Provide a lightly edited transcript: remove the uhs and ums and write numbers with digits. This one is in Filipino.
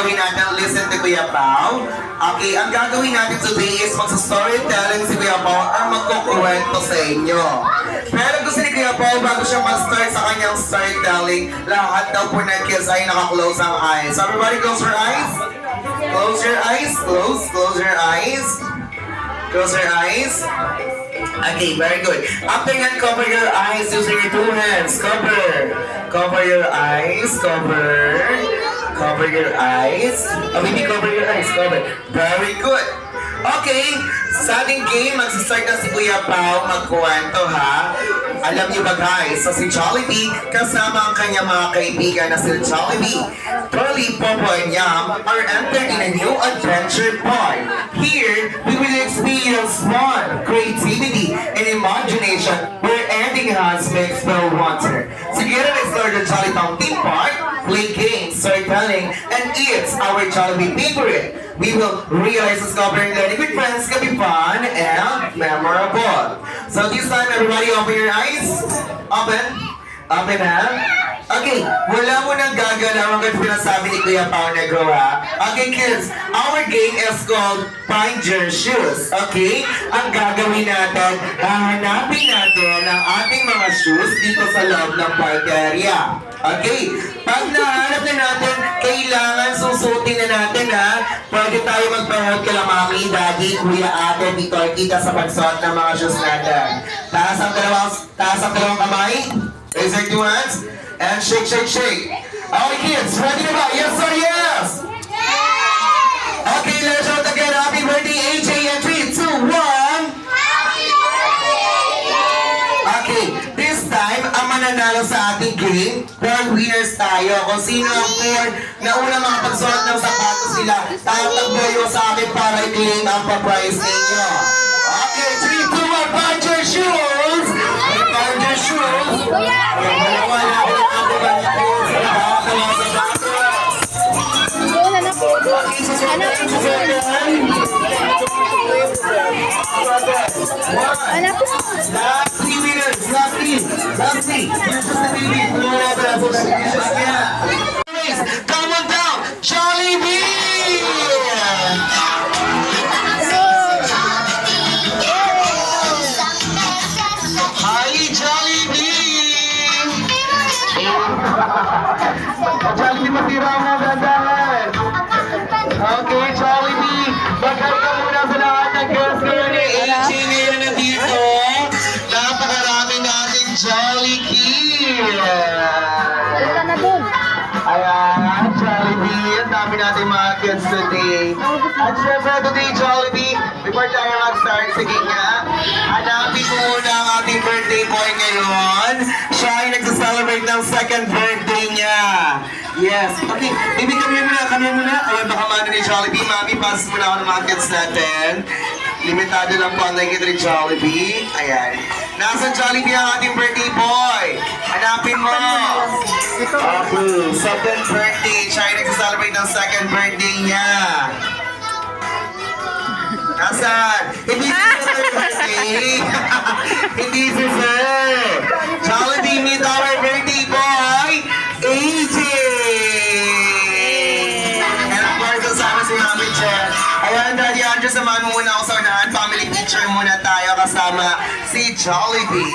gagawin natin, listen to Kuya Pao. Okay, ang gagawin natin today is magsa-storytelling si Kuya Pao or magkukuwento sa inyo. Pero gusto ni Kuya Pao, bago siya mag-start sa kanyang storytelling, lahat daw po ng kids ay naka-close ang eyes. So everybody close your eyes. Close your eyes. Close your eyes. Close your eyes. Okay, very good. After that, cover your eyes using your two hands. Cover your eyes. Cover your eyes. Oh, maybe cover your eyes. Cover. Very good. Okay, sa ating game, magsistart na si Kuya Pao magkuwento, ha? Alam niyo ba guys, so si Jollibee kasama ang kanyang mga kaibigan na si Jollibee, Curly, Popo, and Yam are entered in a new adventure park. Here, we will experience fun, creativity, and imagination where anything has to explore wonder. Together, explore the Jolly Town theme park, play games, storytelling, and eat our Jollibee favorite. We will realize discovering learning with friends can be fun and memorable. So this time, everybody open your eyes. Open ha? Okay, wala mo nang gagalaw hanggang pinasabi ni Kuya Pao Negro, ha? Okay kids, our game is called Find Your Shoes. Okay? Ang gagawin natin, hahanapin natin ang ating mga shoes dito sa loob ng park area. Okay? Pag nahanap na natin, kailangan susutin na natin, ha? Pwede tayo magpahod kala mami, daddy, kuya, ate, tito, kita sa pagsuot ng mga shoes natin. Taas ang dalawang kamay. Raise your two hands. And shake. Okay, kids, ready na ba? Yes or yes? Okay, let's shout again. Happy birthday, AJ, and 3, 2, 1. Okay, this time, ang mananalo sa ating game, 4 winners tayo. Kung sino ang 4 na unang mga pagsuot ng sapatos nila, tatakbo sa akin para i-claim ang pa-prize ninyo. Okay, 3, 2, 1, find your shoes! Find your shoes! Last 3 winners, last 3. Here's just the baby. Come on down, Jollibee! Hi, Jollibee! Jollibee, matira mo gandahan. Okay, Jollibee, bagay ka muna sa lahat ng girls ngayon ni AJ ngayon na dito. Napakarami nating Jolly Kids. Ayan, Jollibee, ang dami nating mga kids today. At syempre today, Jollibee, before tayo mag-start, sige nga, hanapin mo muna ang ating birthday boy ngayon. Siya ay nagsa-celebrate ng second birthday niya. Yes. Okay, baby, come here muna. Ayan, baka mano ni Jollibee. Mami, pass muna ako ng mga kids natin. Limitado lang po ang nakikita ni Jollibee. Ayan. Nasaan Jollibee ang ating birthday boy? Hanapin mo. Okay, second birthday. Siya ay nagsa-celebrate ng second birthday niya. Nasaan? Hindi si Sir birthday. Hindi si Sir. Jollibee, meet our birthday boy, AJ. And of course, kasama si Mami Chen. Ayan, Daddy Andrew, samahan mo muna ako sa unahan. Family picture muna tayo kasama si Jollibee.